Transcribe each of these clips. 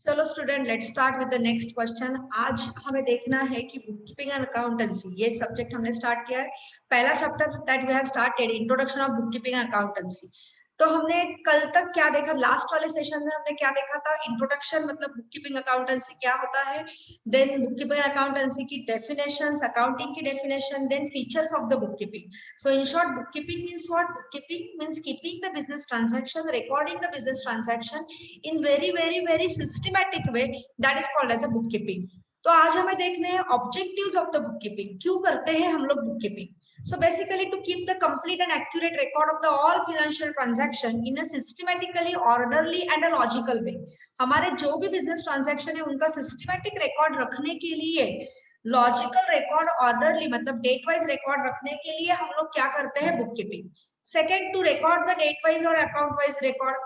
चलो student, let's start with the next question. आज हमें देखना है कि बुक कीपिंग एंड अकाउंटेंसी ये सब्जेक्ट हमने स्टार्ट किया है। पहला chapter that we have started, introduction of book keeping and accountancy. तो हमने कल तक क्या देखा, लास्ट वाले सेशन में हमने क्या देखा था? इंट्रोडक्शन मतलब बुक कीपिंग अकाउंटेंसी क्या होता है, देन बुक कीपिंग अकाउंटेंसी की डेफिनेशंस, अकाउंटिंग की definition, then features of the book keeping. So in short, bookkeeping means what? Bookkeeping means keeping the business transaction, recording the business transaction in very systematic way, that is called as a bookkeeping. तो आज हमें देखने हैं objectives of the bookkeeping. क्यों करते हैं हम लोग bookkeeping? So basically to keep the complete and accurate record of the all financial transaction in a systematically, orderly and a logical way. हमारे जो भी बिजनेस ट्रांजैक्शन है उनका सिस्टमैटिक रिकॉर्ड रखने के लिए, लॉजिकल रिकॉर्ड, ऑर्डरली मतलब डेट वाइज रिकॉर्ड रखने के लिए हम लोग क्या करते हैं? Book keeping. Second, to record the date wise और account wise record,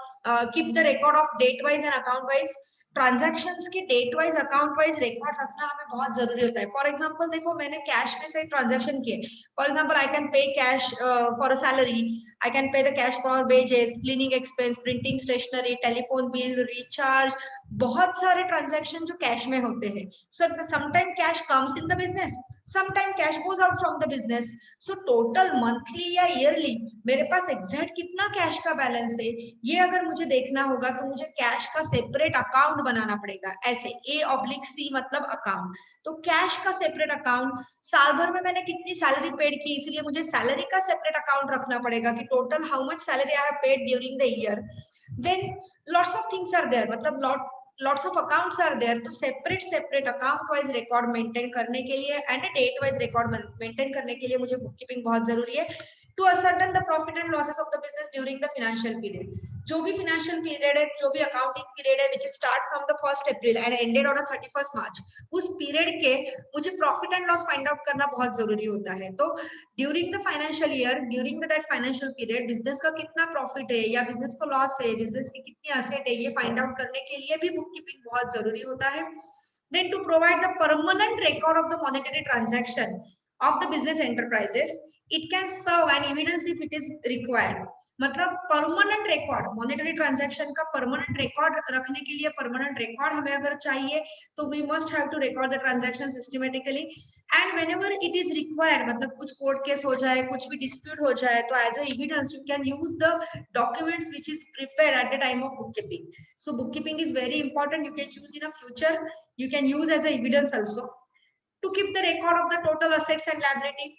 keep the record of date wise and account wise transactions की date wise account wise record रखना हमें बहुत जरूरी होता है। फॉर एग्जांपल देखो, मैंने कैश में से ट्रांजैक्शन किए। For example I can pay cash for a salary, I can pay the cash for wages, cleaning expense, printing stationery, telephone bill, recharge, बहुत सारे ट्रांजैक्शन जो कैश में होते हैं। So sometime cash comes in the business, sometime cash goes out from the business. So total monthly या yearly मेरे पास exact कितना कैश का बैलेंस है, ये अगर मुझे देखना होगा तो मुझे कैश का सेपरेट अकाउंट बनाना पड़ेगा। ऐसे A/C मतलब अकाउंट। तो कैश का सेपरेट अकाउंट, साल भर में मैंने कितनी सैलरी पेड की, इसलिए मुझे सैलरी का सेपरेट अकाउंट रखना पड़ेगा कि total how much salary I have paid during the year. Then lots of things are there, मतलब lots of accounts are there, तो separate account wise record maintain करने के लिए and a date wise record maintain करने के लिए मुझे bookkeeping बहुत जरूरी है। to ascertain the profit and losses of the business during the financial period, जो भी financial period है, जो भी accounting period है which start from the 1st April and ended on the 31st March, उस period के मुझे profit and loss find out करना बहुत जरूरी होता है। तो during the financial year, during that financial period business का कितना प्रॉफिट है या बिजनेस को लॉस है, बिजनेस की कितनी असेट है, ये फाइंड आउट करने के लिए भी बुक कीपिंग बहुत जरूरी होता है। Then to provide the permanent record of the monetary transaction of the business enterprises, it can serve an evidence if it is required. मतलब परमानेंट रिकॉर्ड, मॉनेटरी ट्रांजैक्शन का परमानेंट रिकॉर्ड रखने के लिए, permanent record हमें अगर चाहिए तो we must have to record the transaction systematically and whenever it is required, मतलब कुछ कोर्ट केस हो जाए, कुछ भी डिस्प्यूट हो जाए, तो as a evidence you can use the documents which is prepared at the time of book keeping. So book keeping is very important, you can use in a future, you can use as a evidence also to keep the record of the total assets and liability,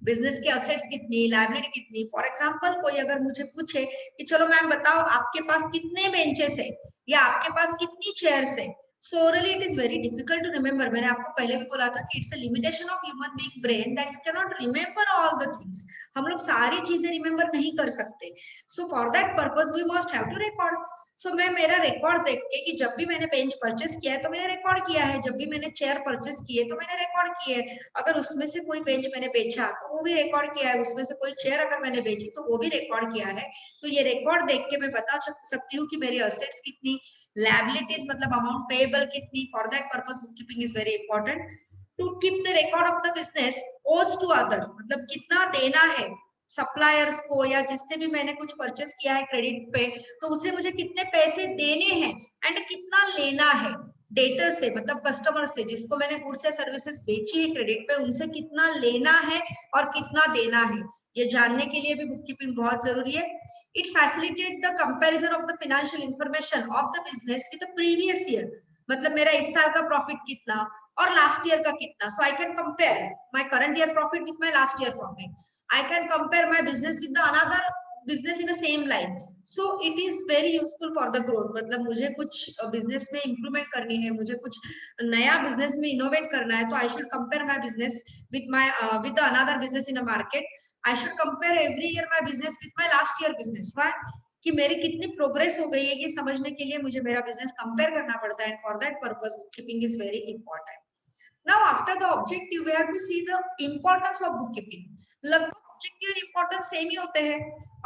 business के assets कितनी, liability कितनी। For example कोई अगर मुझे पूछे कि चलो ma'am बताओ आपके पास कितने बेंचेस है या आपके पास कितनी चेयर्स है, so really it is very difficult to remember। मैंने आपको पहले भी बोला था कि it's a limitation of human being brain that you can not remember all the things. हम लोग सारी चीजें रिमेंबर नहीं कर सकते। So for that purpose we must have to record. So मैं मेरा रिकॉर्ड देख के कि जब भी मैंने बेंच परचेस किया है तो मैंने रिकॉर्ड किया है, जब भी मैंने चेयर परचेस की है तो मैंने रिकॉर्ड किया है, अगर उसमें से कोई बेंच मैंने बेचा तो वो भी रिकॉर्ड किया है, उसमें से कोई चेयर अगर मैंने बेची तो वो भी रिकॉर्ड किया है। तो ये रिकॉर्ड देख के मैं बता सकती हूँ कि मेरी असेट्स कितनी, लायबिलिटीज मतलब अमाउंट पेएबल कितनी। For that purpose book keeping is very important. To keep the record of the business owes to other, मतलब कितना देना है सप्लायर्स को या जिससे भी मैंने कुछ परचेस किया है क्रेडिट पे, तो उसे मुझे कितने पैसे देने हैं एंड कितना लेना है। डेटर से मतलब कस्टमर से, जिसको मैंने गुड्स या सर्विसेज बेची है क्रेडिट पे, उनसे कितना लेना है और कितना देना है, ये जानने के लिए भी बुक कीपिंग बहुत जरूरी है। It facilitate the comparison of the financial information of the business with the previous year, मतलब मेरा इस साल का प्रॉफिट कितना और लास्ट ईयर का कितना। So I can compare my current year profit with my last year profit, I can compare my business with the another business in the same line. So it is very useful for the growth। मतलब मुझे कुछ business में improvement करनी है, मुझे कुछ नया business में इनोवेट करना है, तो I should compare my business with another business in a market. I should compare every year my business with my last year business. Why? कि मेरी कितनी प्रोग्रेस हो गई है ये समझने के लिए मुझे मेरा बिजनेस कंपेयर करना पड़ता है। For that purpose book keeping is very important. Now after the objective we have to see the importance of bookkeeping। लगभग ऑब्जेक्टिव और इंपॉर्टेंस सेम ही होते हैं।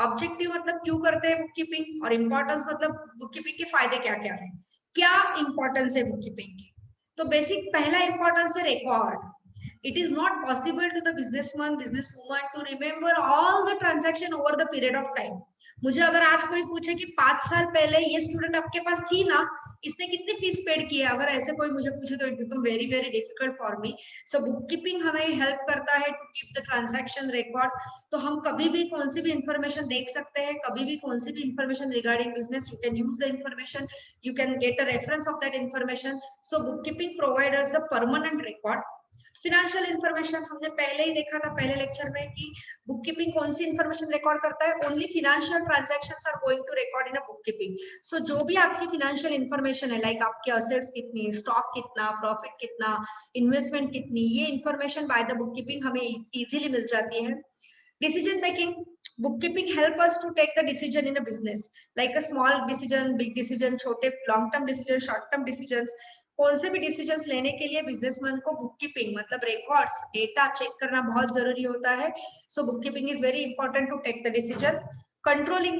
ऑब्जेक्टिव मतलब क्यों करते हैं बुक कीपिंग, और इंपॉर्टेंस मतलब बुक कीपिंग के फायदे क्या क्या है, क्या इंपॉर्टेंस है बुक कीपिंग की। तो बेसिक पहला इंपॉर्टेंस है record. It is not possible to the businessman business woman to remember all the transaction over the period of time. मुझे अगर आज कोई पूछे कि 5 साल पहले ये स्टूडेंट आपके पास थी ना, इसने कितनी फीस पेड की है, अगर ऐसे कोई मुझे पूछे तो it become very very difficult for me. So book keeping हमें हेल्प करता है to keep the transaction record. तो हम कभी भी कौन सी भी इंफॉर्मेशन देख सकते हैं, कभी भी कौन सी भी information regarding business, you can use the information, you can get a reference of that information. So bookkeeping provides us the permanent record. Financial information हमने पहले ही देखा था पहले लेक्चर में कि बुक कीपिंग कौन सी इंफॉर्मेशन रिकॉर्ड करता है, only financial transactions are going to record in a book keeping. So जो भी आपकी फिनेंशियल इंफॉर्मेशन है, लाइक आपकी असेट्स कितनी, स्टॉक कितना, प्रॉफिट कितना, इन्वेस्टमेंट कितनी, ये information by the book keeping हमें इजीली मिल जाती है। Decision making, bookkeeping help us to take the decision in a business, like a small decision, big decision, छोटे long term decision, short term decisions। कौन से भी डिसीजंस लेने के लिए बिजनेसमैन को बुककीपिंग मतलब रिकॉर्ड्स, डेटा चेक करना बहुत जरूरी होता है। So bookkeeping is very important to take the decision. Controlling,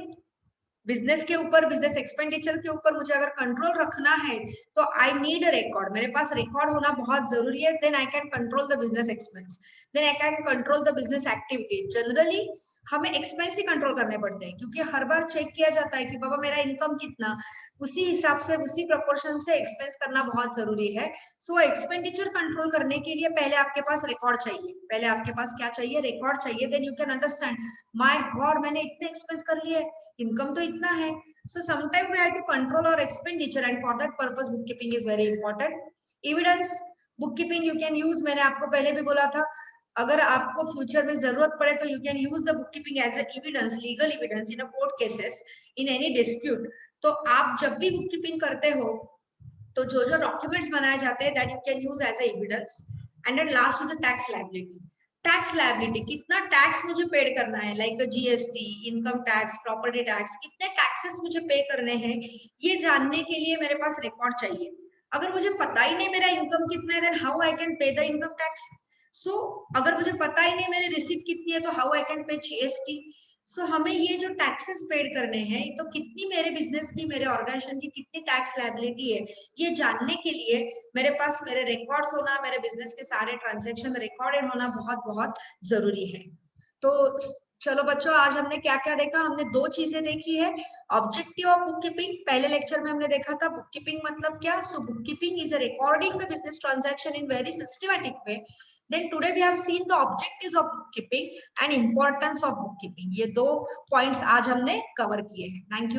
business के ऊपर, बिजनेस एक्सपेंडिचर के ऊपर मुझे अगर कंट्रोल रखना है तो आई नीड अ रिकॉर्ड, मेरे पास रिकॉर्ड होना बहुत जरूरी है। Then I can control the business expense, then I can control the business activity. Generally हमें एक्सपेंस ही कंट्रोल करने पड़ते हैं क्योंकि हर बार चेक किया जाता है कि बाबा मेरा इनकम कितना, उसी हिसाब से उसी प्रोपोर्शन से एक्सपेंस करना बहुत जरूरी है। सो एक्सपेंडिचर कंट्रोल करने के लिए पहले आपके पास रिकॉर्ड चाहिए, पहले आपके पास क्या चाहिए, रिकॉर्ड चाहिए। Then you can understand, my god मैंने इतने एक्सपेंस कर लिए, इनकम तो इतना है। So sometimes we have to control our expenditure and for that purpose bookkeeping is very important. Evidence, bookkeeping you can use, मैंने आपको पहले भी बोला था, अगर आपको फ्यूचर में जरूरत पड़े तो you can use the bookkeeping as a evidence, legal evidence in a court cases, in any dispute. तो आप जब भी बुककीपिंग करते हो तो जो जो डॉक्यूमेंट्स बनाए जाते हैं that you can use as a evidence. And then last is a tax liability. Tax liability, कितना टैक्स मुझे पेड करना है, like GST, income tax, property tax, कितने टैक्सेस मुझे पे करने हैं, ये जानने के लिए मेरे पास रिकॉर्ड चाहिए। अगर मुझे पता ही नहीं मेरा इनकम कितना है, then how I can pay the income tax. So अगर मुझे पता ही नहीं मेरी रिसीप्ट कितनी है तो how I can pay GST. So हमें ये जो टैक्सेस पेड करने हैं तो कितनी मेरे बिजनेस की, मेरे ऑर्गेनाइजेशन की कितनी टैक्स लायबिलिटी है, ये जानने के लिए मेरे पास मेरे रिकॉर्ड्स होना, मेरे बिजनेस के सारे ट्रांजैक्शन रिकॉर्डेड होना बहुत बहुत जरूरी है। तो चलो बच्चों, आज हमने क्या क्या देखा, हमने दो चीजें देखी है। ऑब्जेक्टिव ऑफ बुक कीपिंग, पहले लेक्चर में हमने देखा था बुक कीपिंग मतलब क्या। सो book keeping is a recording the business transaction in very systematic way. Then today we have seen the objectives of bookkeeping and importance of bookkeeping। ये दो points आज हमने कवर किए हैं। Thank you.